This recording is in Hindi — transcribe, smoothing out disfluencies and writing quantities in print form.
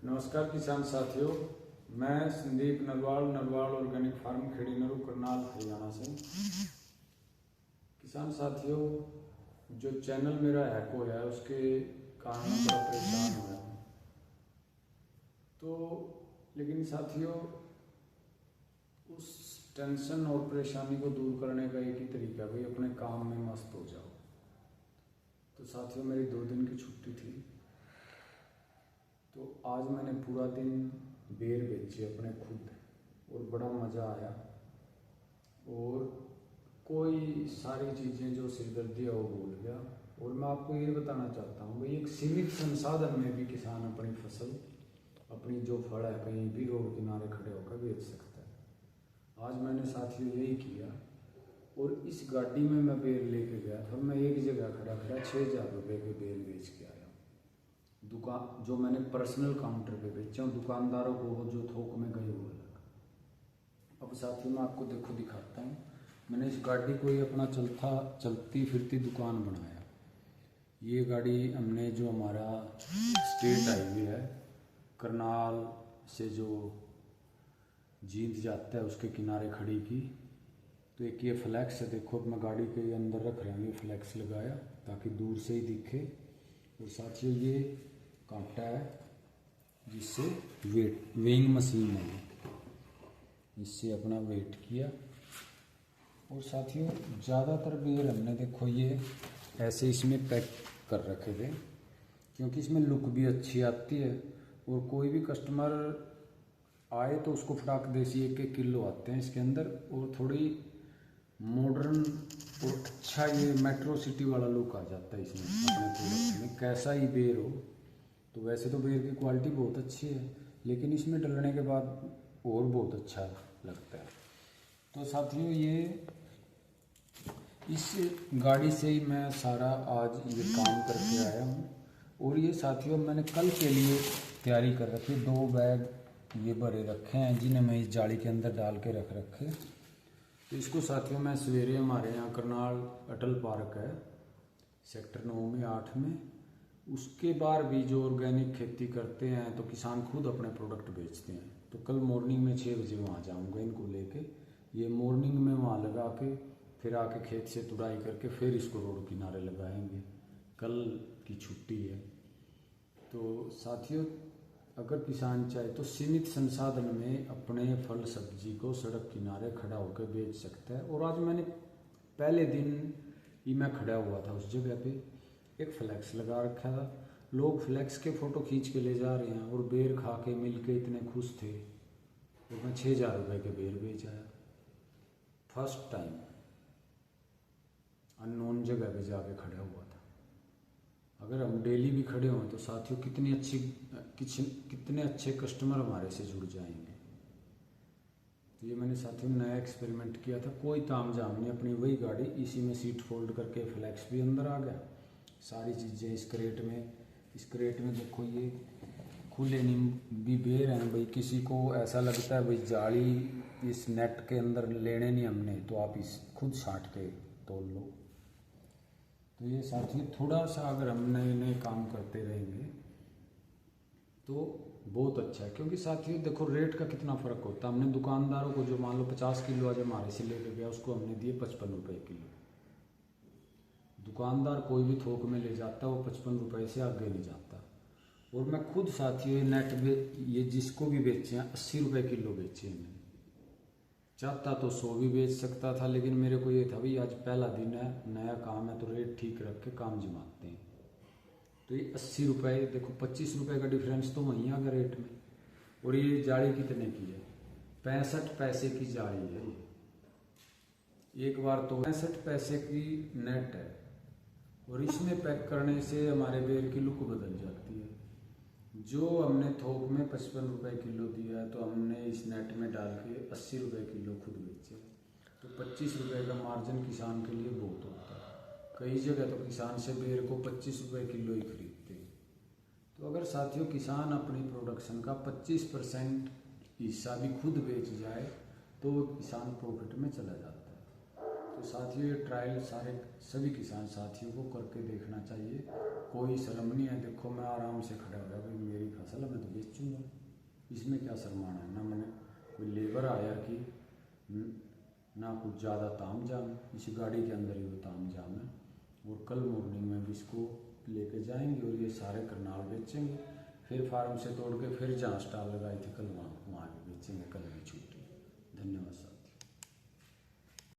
नमस्कार किसान साथियों, मैं संदीप नरवाल ऑर्गेनिक फार्म खेड़ी नरू करनाल हरियाणा से। किसान साथियों, जो चैनल मेरा हैक हो है उसके कारण मैं बड़ा परेशान हो रहा हूँ। लेकिन साथियों, उस टेंशन और परेशानी को दूर करने का एक ही तरीका है, भाई अपने काम में मस्त हो जाओ। तो साथियों, मेरी 2 दिन की छुट्टी थी, तो आज मैंने पूरा दिन बेर बेचे अपने खुद और बड़ा मज़ा आया। और कोई सारी चीज़ें जो सिरदर्दी है वो भूल गया। और मैं आपको ये बताना चाहता हूँ भाई, एक सीमित संसाधन में भी किसान अपनी फसल, अपनी जो फल है कहीं भी रोड किनारे खड़े होकर बेच सकता है। आज मैंने साथियों यही किया और इस गाड़ी में मैं बेर लेके गया था। मैं एक जगह खड़ा 6,000 रुपये के बेर बेच के आया। दुकान जो मैंने पर्सनल काउंटर पे बेचा हूँ, दुकानदारों को वो जो थोक में गए हुए लगा। अब साथियों, मैं आपको दिखाता हूँ। मैंने इस गाड़ी को ही अपना चलती फिरती दुकान बनाया। ये गाड़ी हमने जो हमारा स्टेट हाईवे है करनाल से जो जींद जाता है उसके किनारे खड़ी की। तो एक ये फ्लैक्स है, देखो मैं गाड़ी के अंदर रख रहा हूँ, ये फ्लैक्स लगाया ताकि दूर से ही दिखे। और साथियों, ये कांटा है जिससे वेइंग मशीन है, इससे अपना वेट किया। और साथियों, ज़्यादातर बेर हमने देखो ये ऐसे इसमें पैक कर रखे थे, क्योंकि इसमें लुक भी अच्छी आती है। और कोई भी कस्टमर आए तो उसको फटाक देसी 1-1 किलो आते हैं इसके अंदर। और थोड़ी मॉडर्न और अच्छा ये मेट्रो सिटी वाला लुक आ जाता है इसमें अपने प्रोडक्ट में। कैसा ही बेर हो, तो वैसे तो बेर की क्वालिटी बहुत अच्छी है, लेकिन इसमें डलने के बाद और बहुत अच्छा लगता है। तो साथियों, ये इस गाड़ी से ही मैं सारा आज ये काम करके आया हूँ। और ये साथियों, मैंने कल के लिए तैयारी कर रखी। 2 बैग ये भरे रखे हैं जिन्हें मैं इस जाली के अंदर डाल के रख रखे। तो इसको साथियों मैं सवेरे, हमारे यहाँ करनाल अटल पार्क है सेक्टर 9 में 8 में, उसके बाहर भी जो ऑर्गेनिक खेती करते हैं तो किसान खुद अपने प्रोडक्ट बेचते हैं। तो कल मॉर्निंग में 6 बजे वहाँ जाऊँगा इनको लेके। ये मॉर्निंग में वहाँ लगा के फिर आके खेत से तुड़ाई करके फिर इसको रोड किनारे लगाएंगे। कल की छुट्टी है। तो साथियों, अगर किसान चाहे तो सीमित संसाधन में अपने फल सब्जी को सड़क किनारे खड़ा होकर बेच सकता है। और आज मैंने पहले दिन ही मैं खड़ा हुआ था उस जगह पे, एक फ्लैक्स लगा रखा था। लोग फ्लैक्स के फ़ोटो खींच के ले जा रहे हैं और बेर खा के मिल के इतने खुश थे। और मैं 6,000 रुपये के बेर बेच आया। फर्स्ट टाइम अननोन जगह पे जाके खड़ा हुआ था। अगर हम डेली भी खड़े हों तो साथियों कितने अच्छे कस्टमर हमारे से जुड़ जाएंगे। तो ये मैंने साथियों नया एक्सपेरिमेंट किया था। कोई तामझाम नहीं, अपनी वही गाड़ी, इसी में सीट फोल्ड करके फ्लैक्स भी अंदर आ गया। सारी चीज़ें इस क्रेट में देखो, ये खुले नींब भी बेर हैं भाई। किसी को ऐसा लगता है भाई जाली इस नेट के अंदर लेने नहीं हमने, तो आप इस खुद छांट के तोल लो। तो ये साथियों, थोड़ा सा अगर हम नए नए काम करते रहेंगे तो बहुत अच्छा है। क्योंकि साथियों देखो, रेट का कितना फ़र्क होता है। हमने दुकानदारों को जो मान लो 50 किलो आज हमारे से लेके गया, उसको हमने दिए 55 रुपये किलो। दुकानदार कोई भी थोक में ले जाता है वो 55 रुपये से आगे नहीं जाता। और मैं खुद साथियों नेट ये जिसको भी बेचे हैं 80 रुपये किलो बेचे हैं। मैंने चाहता तो 100 भी बेच सकता था, लेकिन मेरे को ये था भाई आज पहला दिन है, नया काम है, तो रेट ठीक रख के काम जमाते हैं। तो ये 80 रुपये, देखो 25 रुपये का डिफरेंस तो वहीं आ गया रेट में। और ये जाली कितने की है? 65 पैसे की जाली है ये। एक बार तो 65 पैसे की नेट है। और इसमें पैक करने से हमारे बेर की लुक बदल जाती है। जो हमने थोक में 55 रुपये किलो दिया है, तो हमने इस नेट में डाल के 80 रुपये किलो खुद बेचे। तो 25 रुपये का मार्जिन किसान के लिए बहुत होता है। कई जगह तो किसान से बेर को 25 रुपये किलो ही खरीदते हैं। तो अगर साथियों किसान अपनी प्रोडक्शन का 25% हिस्सा भी खुद बेच जाए तो किसान प्रॉफिट में चला जाता है। तो साथियों, ये ट्रायल सभी किसान साथियों को करके देखना चाहिए। कोई शर्म नहीं है। देखो मैं आराम से खड़ा हो गया, भाई मेरी फसल है, मैं तो बेचूंगा, इसमें क्या शर्माना है। ना मैंने कोई लेबर आया कि ना कुछ ज़्यादा ताम झाम, इस गाड़ी के अंदर ही वो ताम झाम है। और कल मॉर्निंग में भी इसको लेके जाएंगे और ये सारे करनाल बेचेंगे। फिर फार्म से तोड़ के फिर जहाँ स्टॉल लगाई थी कल वहाँ भी बेचेंगे, कल भी छूट। धन्यवाद।